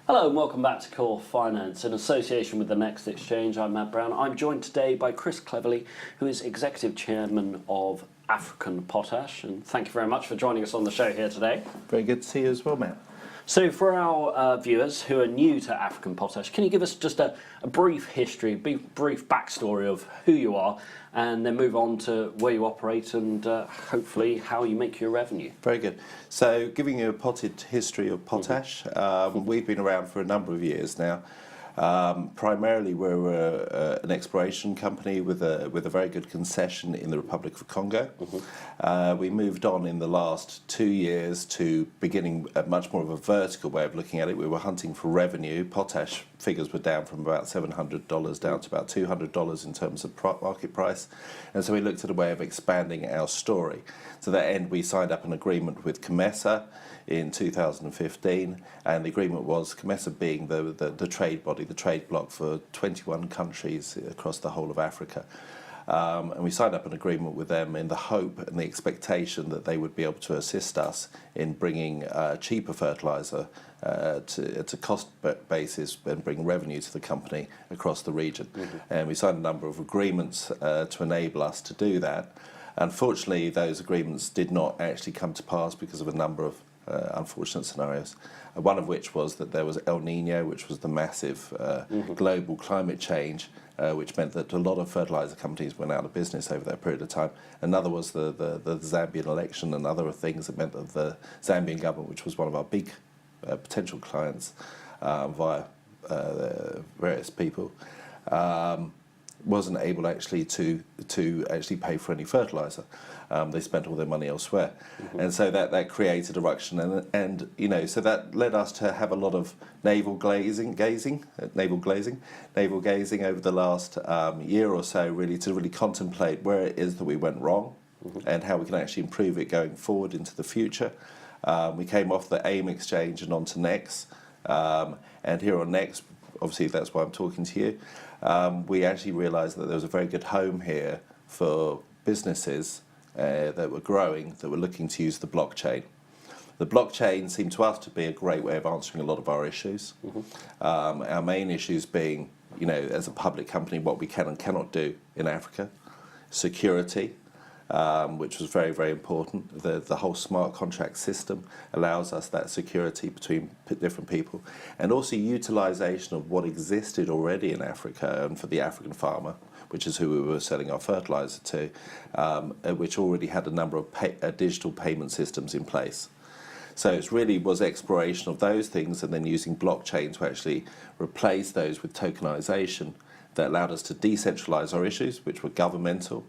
Hello and welcome back to Core Finance. In association with the NEX Exchange, I'm Matt Brown. I'm joined today by Chris Cleverly, who is Executive Chairman of African Potash. And thank you very much for joining us on the show here today. Very good to see you as well, Matt. So for our viewers who are new to African Potash, can you give us just a brief history, brief backstory of who you are, and then move on to where you operate and hopefully how you make your revenue? Very good. So giving you a potted history of potash, we've been around for a number of years now. Primarily we're an exploration company with a very good concession in the Republic of Congo. We moved on in the last 2 years to beginning a much more of a vertical way of looking at it. We were hunting for revenue. Potash figures were down from about $700 down to about $200 in terms of market price, and so we looked at a way of expanding our story. To that end, we signed up an agreement with COMESA in 2015, and the agreement was COMESA being the trade body, the trade bloc for 21 countries across the whole of Africa. And we signed up an agreement with them in the hope and the expectation that they would be able to assist us in bringing cheaper fertiliser to cost basis and bring revenue to the company across the region. And we signed a number of agreements to enable us to do that. Unfortunately, those agreements did not actually come to pass because of a number of unfortunate scenarios, one of which was that there was El Nino, which was the massive global climate change, which meant that a lot of fertiliser companies went out of business over that period of time. Another was the Zambian election and other things that meant that the Zambian government, which was one of our big potential clients via various people, wasn't able actually to actually pay for any fertiliser. They spent all their money elsewhere, and so that created a ruction, and you know, so that led us to have a lot of navel gazing over the last year or so, really to contemplate where it is that we went wrong, and how we can actually improve it going forward into the future. We came off the AIM exchange and onto NEX, and here on NEX, obviously that's why I'm talking to you. We actually realised that there was a very good home here for businesses that were growing, that were looking to use the blockchain. The blockchain seemed to us to be a great way of answering a lot of our issues. Our main issues being, you know, as a public company, what we can and cannot do in Africa, security, which was very, very important. The whole smart contract system allows us that security between different people, and also utilisation of what existed already in Africa and for the African farmer, which is who we were selling our fertiliser to, which already had a number of digital payment systems in place. So it really was exploration of those things and then using blockchain to actually replace those with tokenisation that allowed us to decentralise our issues, which were governmental.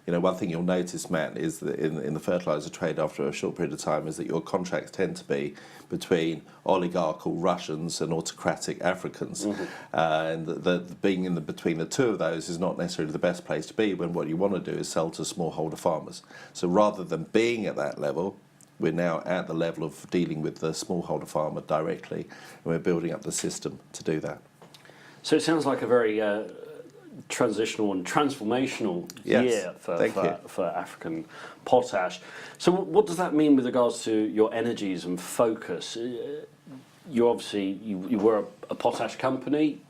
You know, one thing you'll notice, Matt, is that in the fertiliser trade after a short period of time is that your contracts tend to be between oligarchical Russians and autocratic Africans. And being between the two of those is not necessarily the best place to be when what you want to do is sell to smallholder farmers. So rather than being at that level, we're now at the level of dealing with the smallholder farmer directly, and we're building up the system to do that. So it sounds like a very transitional and transformational year for African Potash. So what does that mean with regards to your energies and focus? You obviously, you were a potash company.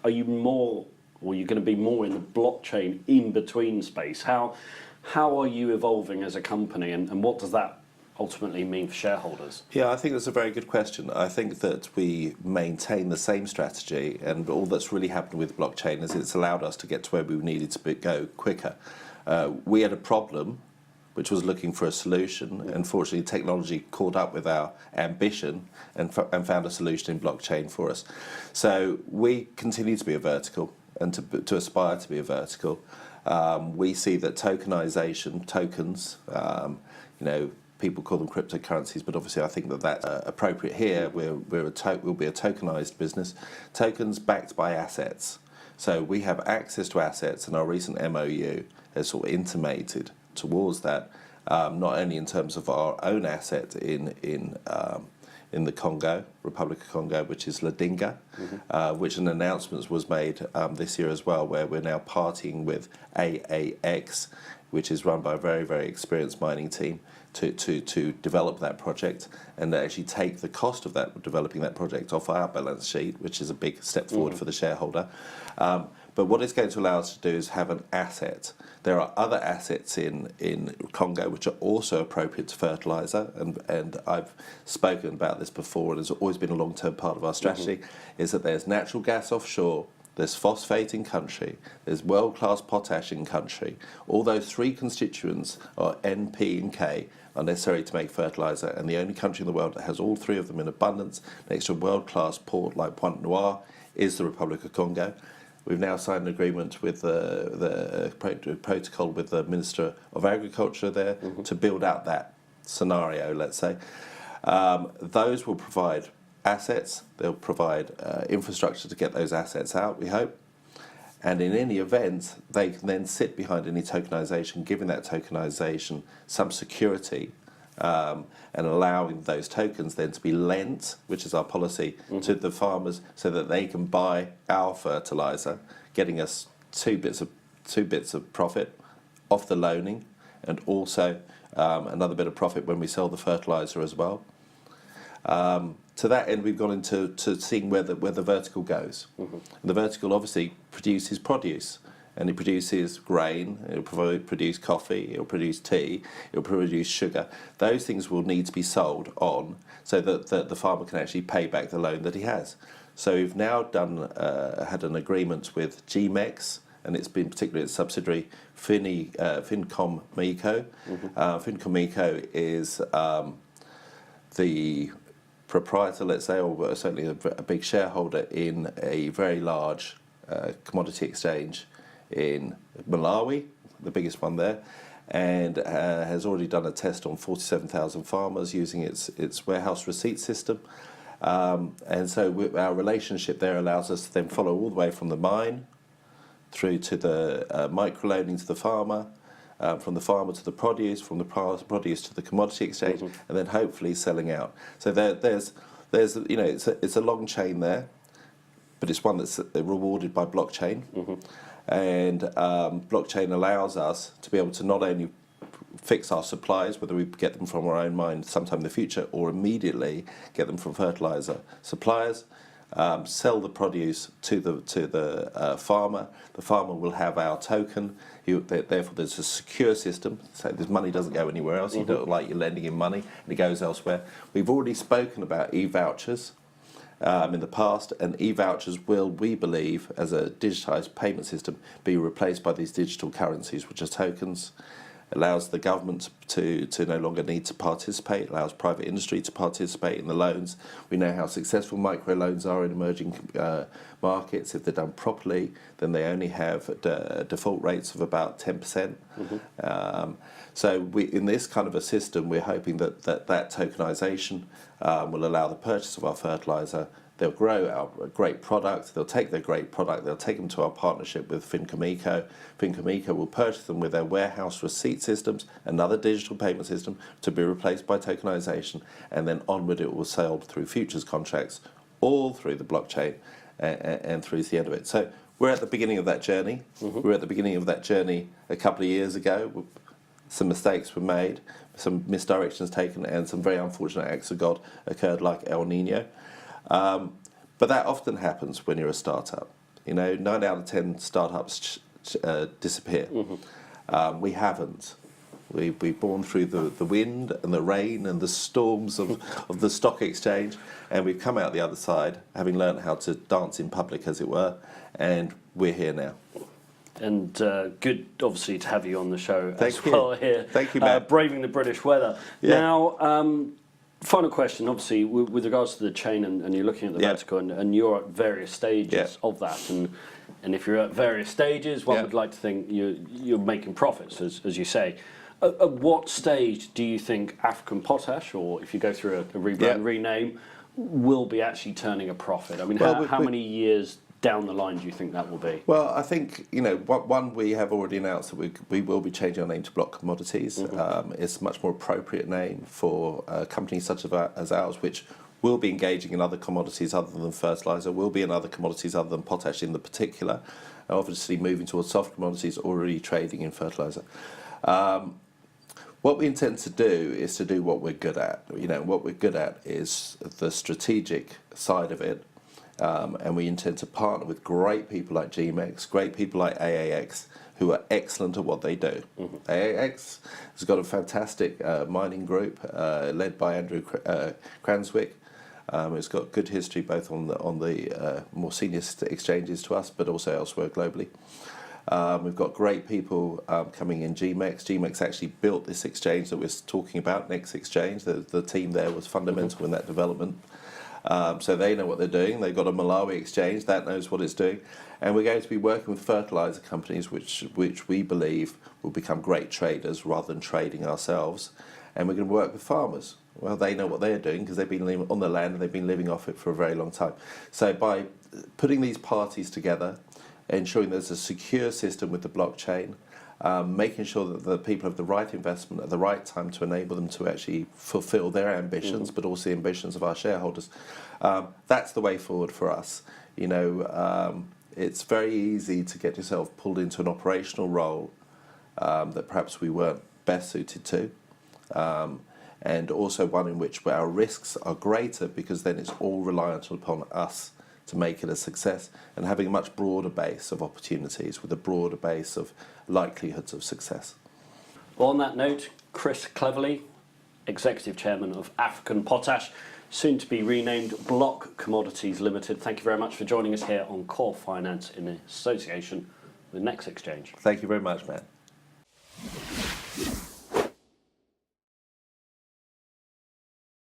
Are you more, or you're going to be more in the blockchain in-between space? How are you evolving as a company, and what does that ultimately mean for shareholders? Yeah, I think that's a very good question. I think that we maintain the same strategy, and all that's really happened with blockchain is it's allowed us to get to where we needed to go quicker. We had a problem which was looking for a solution. Unfortunately, technology caught up with our ambition and found a solution in blockchain for us. So we continue to be a vertical and to aspire to be a vertical. We see that tokenization, tokens, you know, people call them cryptocurrencies, but obviously I think that that's appropriate here. We'll be a tokenized business, tokens backed by assets. So we have access to assets, and our recent MOU has sort of intimated towards that, not only in terms of our own asset in in the Congo, Republic of Congo, which is Ladinga, which an announcement was made this year as well, where we're now partying with AAX, which is run by a very, very experienced mining team to develop that project and actually take the cost of that developing that project off our balance sheet, which is a big step forward for the shareholder. But what it's going to allow us to do is have an asset. There are other assets in Congo which are also appropriate to fertiliser, and I've spoken about this before, and it's always been a long-term part of our strategy, is that there's natural gas offshore, there's phosphate in country, there's world-class potash in country. All those three constituents, or N, P and K, are necessary to make fertiliser, and the only country in the world that has all three of them in abundance next to a world-class port like Pointe Noire is the Republic of Congo. We've now signed an agreement with the protocol with the Minister of Agriculture there to build out that scenario, let's say. Those will provide assets, they'll provide infrastructure to get those assets out, we hope. And in any event, they can then sit behind any tokenisation, giving that tokenisation some security and allowing those tokens then to be lent, which is our policy, to the farmers so that they can buy our fertiliser, getting us two bits of profit off the loaning, and also another bit of profit when we sell the fertiliser as well. To that end, we've gone into seeing where the vertical goes. The vertical obviously produces produce, and it produces grain, it'll produce coffee, it'll produce tea, it'll produce sugar. Those things will need to be sold on so that the farmer can actually pay back the loan that he has. So we've now had an agreement with GMEX, and it's been particularly its subsidiary Fincom Mico. Fincom Mico is the proprietor, let's say, or certainly a big shareholder in a very large commodity exchange in Malawi, the biggest one there, and has already done a test on 47,000 farmers using its warehouse receipt system. And so our relationship there allows us to then follow all the way from the mine through to the microloaning to the farmer, from the farmer to the produce, from the produce to the commodity exchange, and then hopefully selling out. So there's it's a long chain there, but it's one that's rewarded by blockchain, and blockchain allows us to be able to not only fix our supplies, whether we get them from our own mine sometime in the future or immediately get them from fertiliser suppliers. Sell the produce to the farmer. The farmer will have our token. Therefore, there's a secure system, so this money doesn't go anywhere else. You don't like you're lending him money, and it goes elsewhere. We've already spoken about e-vouchers in the past, and e-vouchers will, we believe, as a digitised payment system, be replaced by these digital currencies, which are tokens. Allows the government to no longer need to participate, allows private industry to participate in the loans. We know how successful microloans are in emerging markets. If they're done properly, then they only have default rates of about 10%. So in this kind of a system, we're hoping that tokenisation will allow the purchase of our fertiliser. They'll grow our great product, they'll take their great product, they'll take them to our partnership with Fincom Mico. Fincom Mico will purchase them with their warehouse receipt systems, another digital payment system to be replaced by tokenisation, and then onward it will be sold through futures contracts, all through the blockchain and through to the end of it. So we're at the beginning of that journey. We were at the beginning of that journey a couple of years ago. Some mistakes were made, some misdirections taken, and some very unfortunate acts of God occurred, like El Nino. But that often happens when you're a startup. 9 out of 10 startups disappear. We haven't. We've borne through the wind and the rain and the storms of the stock exchange, and we've come out the other side, having learned how to dance in public, as it were, and we're here now. And good, obviously, to have you on the show Thank as well here. Thank you, Matt. Braving the British weather. Yeah. Now, final question, obviously, with regards to the chain, and you're looking at the vertical, and you're at various stages of that, and if you're at various stages, one would like to think you're making profits, as you say. At what stage do you think African Potash, or if you go through a rebrand, rename, will be actually turning a profit? I mean, how many years down the line do you think that will be? Well, I think, one, we have already announced that we will be changing our name to Block Commodities. It's a much more appropriate name for companies such as ours, which We'll be engaging in other commodities other than fertiliser. We'll be in other commodities other than potash in the particular. And obviously moving towards soft commodities, already trading in fertiliser. What we intend to do is to do what we're good at. What we're good at is the strategic side of it. And we intend to partner with great people like GMEX, great people like AAX, who are excellent at what they do. AAX has got a fantastic mining group led by Andrew Cranswick. It's got good history both on the more senior exchanges to us, but also elsewhere globally. We've got great people coming in GMEX. GMEX actually built this exchange that we're talking about, NEX Exchange. The team there was fundamental in that development. So they know what they're doing. They've got a Malawi exchange that knows what it's doing. And we're going to be working with fertiliser companies which we believe will become great traders rather than trading ourselves. And we're going to work with farmers. Well, they know what they're doing because they've been living on the land and they've been living off it for a very long time. So by putting these parties together, ensuring there's a secure system with the blockchain, making sure that the people have the right investment at the right time to enable them to actually fulfil their ambitions, but also the ambitions of our shareholders. That's the way forward for us. It's very easy to get yourself pulled into an operational role that perhaps we weren't best suited to. And also one in which our risks are greater because then it's all reliant upon us to make it a success, and having a much broader base of opportunities with a broader base of likelihoods of success. Well, on that note, Chris Cleverly, Executive Chairman of African Potash, soon to be renamed Block Commodities Limited. Thank you very much for joining us here on Core Finance in association with NEX Exchange. Thank you very much, Matt.